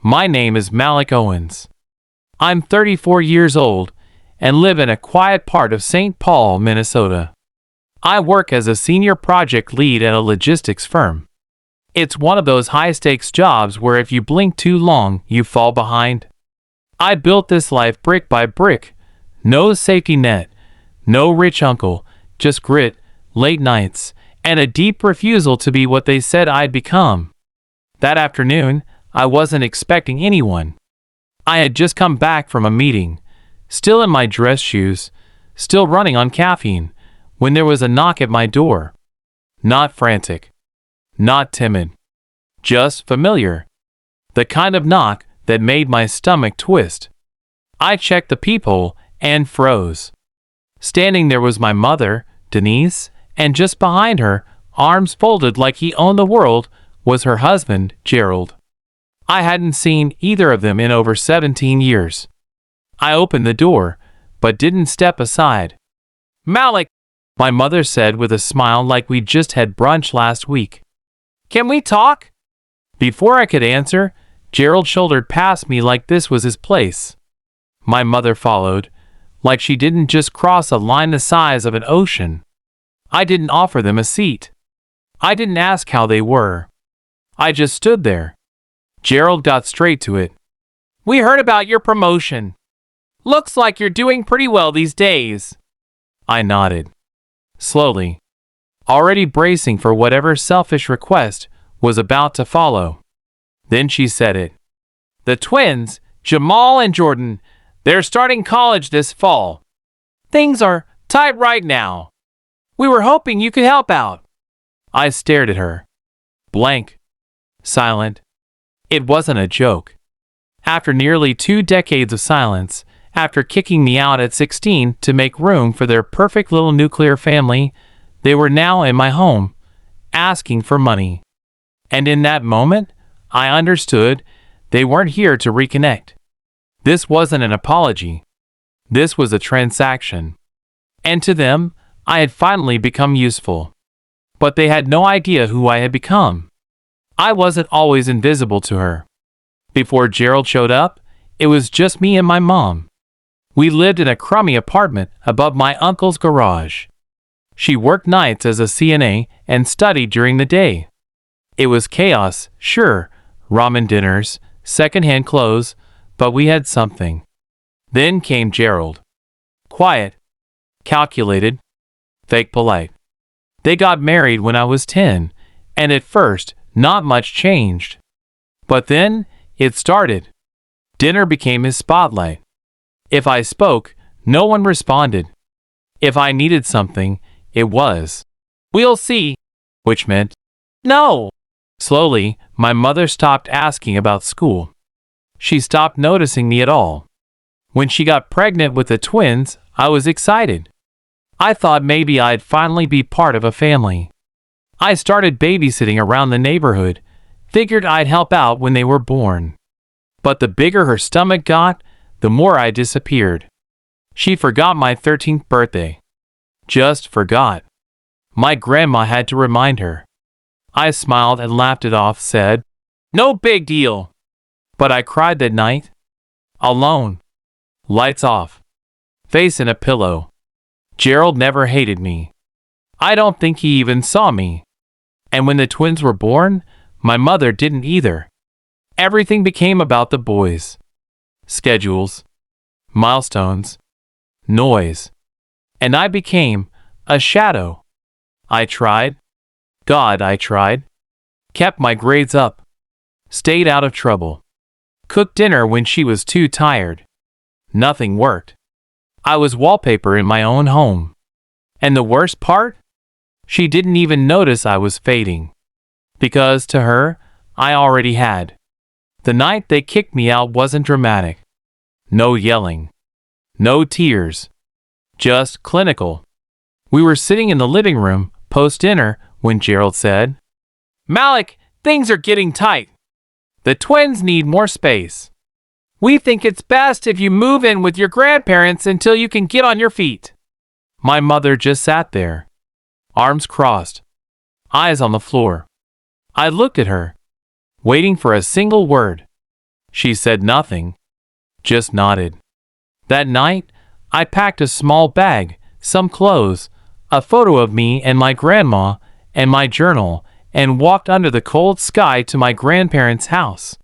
My name is Malik Owens. I'm 34 years old and live in a quiet part of St. Paul, Minnesota. I work as a senior project lead at a logistics firm. It's one of those high-stakes jobs where if you blink too long, you fall behind. I built this life brick by brick. No safety net, no rich uncle, just grit, late nights, and a deep refusal to be what they said I'd become. That afternoon, I wasn't expecting anyone. I had just come back from a meeting, still in my dress shoes, still running on caffeine, when there was a knock at my door. Not frantic, not timid, just familiar. The kind of knock that made my stomach twist. I checked the peephole and froze. Standing there was my mother, Denise, and just behind her, arms folded like he owned the world, was her husband, Gerald. I hadn't seen either of them in over 17 years. I opened the door, but didn't step aside. "Malik," my mother said with a smile like we'd just had brunch last week. "Can we talk?" Before I could answer, Gerald shouldered past me like this was his place. My mother followed, like she didn't just cross a line the size of an ocean. I didn't offer them a seat. I didn't ask how they were. I just stood there. Gerald got straight to it. "We heard about your promotion. Looks like you're doing pretty well these days." I nodded. Slowly, already bracing for whatever selfish request was about to follow. Then she said it. "The twins, Jamal and Jordan, they're starting college this fall. Things are tight right now. We were hoping you could help out." I stared at her. Blank. Silent. It wasn't a joke. After nearly 2 decades of silence, after kicking me out at 16 to make room for their perfect little nuclear family, they were now in my home, asking for money. And in that moment, I understood they weren't here to reconnect. This wasn't an apology. This was a transaction. And to them, I had finally become useful. But they had no idea who I had become. I wasn't always invisible to her. Before Gerald showed up, it was just me and my mom. We lived in a crummy apartment above my uncle's garage. She worked nights as a CNA and studied during the day. It was chaos, sure, ramen dinners, secondhand clothes, but we had something. Then came Gerald. Quiet, calculated, fake polite. They got married when I was 10, and at first, not much changed. But then, it started. Dinner became his spotlight. If I spoke, no one responded. If I needed something, it was, "We'll see," which meant, "No." Slowly, my mother stopped asking about school. She stopped noticing me at all. When she got pregnant with the twins, I was excited. I thought maybe I'd finally be part of a family. I started babysitting around the neighborhood, figured I'd help out when they were born. But the bigger her stomach got, the more I disappeared. She forgot my 13th birthday. Just forgot. My grandma had to remind her. I smiled and laughed it off, said, "No big deal." But I cried that night. Alone. Lights off. Face in a pillow. Gerald never hated me. I don't think he even saw me. And when the twins were born, my mother didn't either. Everything became about the boys. Schedules. Milestones. Noise. And I became a shadow. I tried. God, I tried. Kept my grades up. Stayed out of trouble. Cooked dinner when she was too tired. Nothing worked. I was wallpaper in my own home. And the worst part? She didn't even notice I was fading. Because to her, I already had. The night they kicked me out wasn't dramatic. No yelling. No tears. Just clinical. We were sitting in the living room, post-dinner, when Gerald said, "Malik, things are getting tight. The twins need more space. We think it's best if you move in with your grandparents until you can get on your feet." My mother just sat there, arms crossed, eyes on the floor. I looked at her, waiting for a single word. She said nothing, just nodded. That night, I packed a small bag, some clothes, a photo of me and my grandma, and my journal, and walked under the cold sky to my grandparents' house.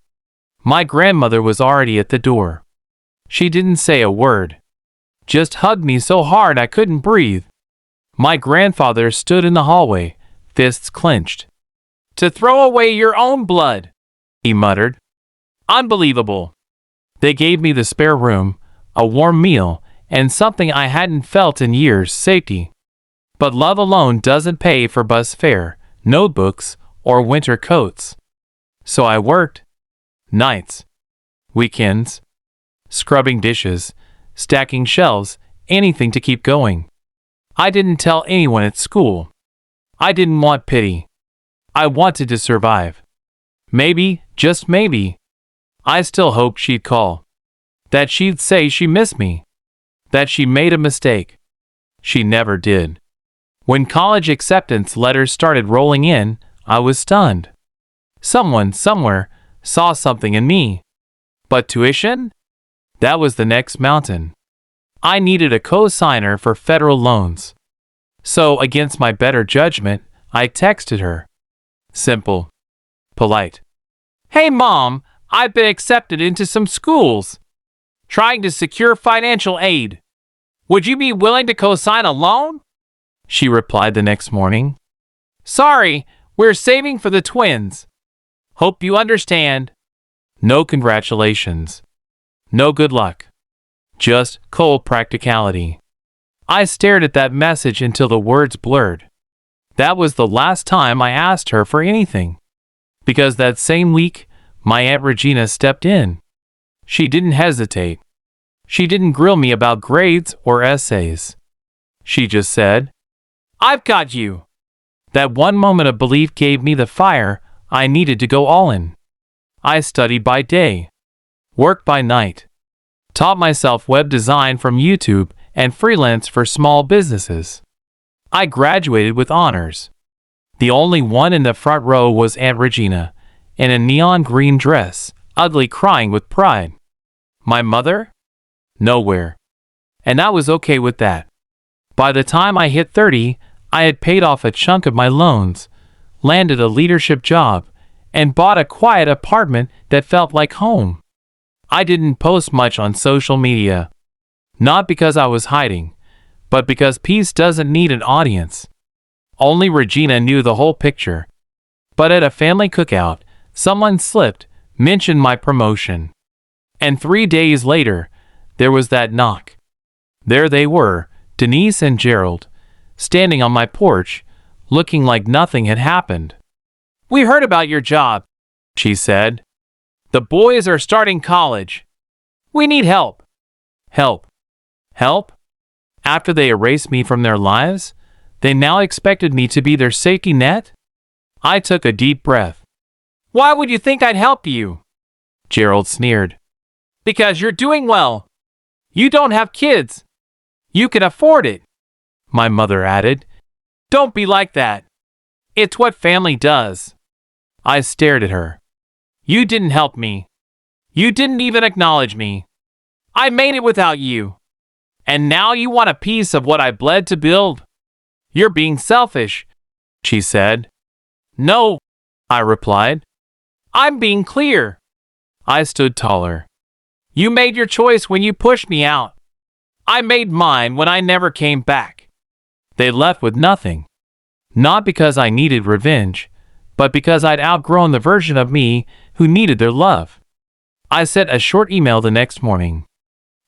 My grandmother was already at the door. She didn't say a word, just hugged me so hard I couldn't breathe. My grandfather stood in the hallway, fists clenched. "To throw away your own blood," he muttered. "Unbelievable." They gave me the spare room, a warm meal, and something I hadn't felt in years, safety. But love alone doesn't pay for bus fare, notebooks, or winter coats. So I worked. Nights. Weekends. Scrubbing dishes, stacking shelves, anything to keep going. I didn't tell anyone at school. I didn't want pity. I wanted to survive. Maybe, just maybe, I still hoped she'd call. That she'd say she missed me. That she made a mistake. She never did. When college acceptance letters started rolling in, I was stunned. Someone, somewhere, saw something in me. But tuition? That was the next mountain. I needed a co-signer for federal loans. So, against my better judgment, I texted her. Simple. Polite. "Hey Mom, I've been accepted into some schools. Trying to secure financial aid. Would you be willing to co-sign a loan?" She replied the next morning. "Sorry, we're saving for the twins. Hope you understand." No congratulations. No good luck. Just cold practicality. I stared at that message until the words blurred. That was the last time I asked her for anything. Because that same week, my Aunt Regina stepped in. She didn't hesitate. She didn't grill me about grades or essays. She just said, "I've got you." That one moment of belief gave me the fire I needed to go all in. I studied by day, worked by night, taught myself web design from YouTube and freelance for small businesses. I graduated with honors. The only one in the front row was Aunt Regina, in a neon green dress, ugly, crying with pride. My mother? Nowhere. And I was okay with that. By the time I hit 30, I had paid off a chunk of my loans, landed a leadership job, and bought a quiet apartment that felt like home. I didn't post much on social media. Not because I was hiding, but because peace doesn't need an audience. Only Regina knew the whole picture. But at a family cookout, someone slipped, mentioned my promotion. And 3 days later, there was that knock. There they were, Denise and Gerald, standing on my porch, looking like nothing had happened. "We heard about your job," she said. "The boys are starting college. We need help." Help. Help? After they erased me from their lives, they now expected me to be their safety net? I took a deep breath. "Why would you think I'd help you?" Gerald sneered. "Because you're doing well. You don't have kids. You can afford it." My mother added, "Don't be like that. It's what family does." I stared at her. "You didn't help me. You didn't even acknowledge me. I made it without you. And now you want a piece of what I bled to build? You're being selfish," she said. "No," I replied. "I'm being clear." I stood taller. "You made your choice when you pushed me out. I made mine when I never came back." They left with nothing. Not because I needed revenge, but because I'd outgrown the version of me who needed their love. I sent a short email the next morning.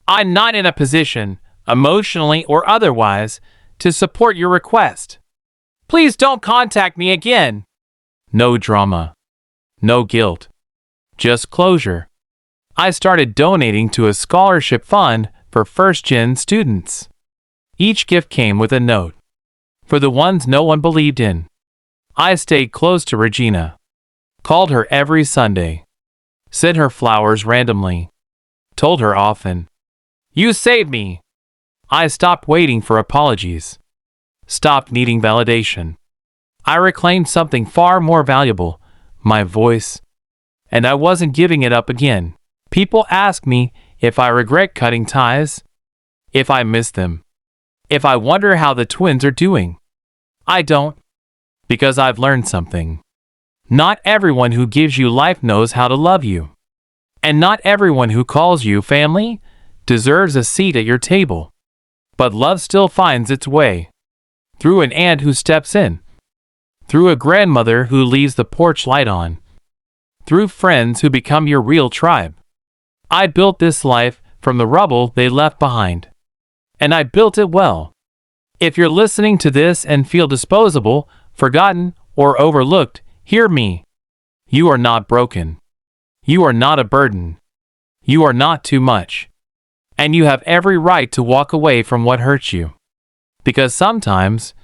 "I'm not in a position, emotionally or otherwise, to support your request. Please don't contact me again." No drama. No guilt. Just closure. I started donating to a scholarship fund for first-gen students. Each gift came with a note. For the ones no one believed in. I stayed close to Regina. Called her every Sunday. Sent her flowers randomly. Told her often, "You saved me." I stopped waiting for apologies. Stopped needing validation. I reclaimed something far more valuable, my voice. And I wasn't giving it up again. People ask me if I regret cutting ties, if I miss them, if I wonder how the twins are doing. I don't, because I've learned something. Not everyone who gives you life knows how to love you. And not everyone who calls you family deserves a seat at your table. But love still finds its way. Through an aunt who steps in. Through a grandmother who leaves the porch light on. Through friends who become your real tribe. I built this life from the rubble they left behind. And I built it well. If you're listening to this and feel disposable, forgotten, or overlooked, hear me. You are not broken. You are not a burden. You are not too much. And you have every right to walk away from what hurts you. Because sometimes,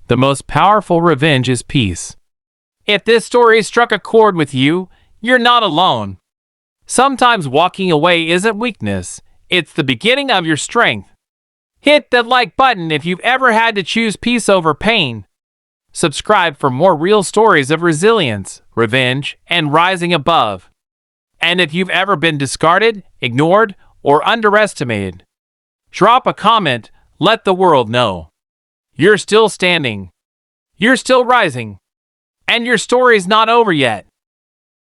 the most powerful revenge is peace. If this story struck a chord with you, you're not alone. Sometimes walking away isn't weakness, it's the beginning of your strength. Hit that like button if you've ever had to choose peace over pain. Subscribe for more real stories of resilience, revenge, and rising above. And if you've ever been discarded, ignored, or underestimated, drop a comment, let the world know. You're still standing. You're still rising. And your story's not over yet.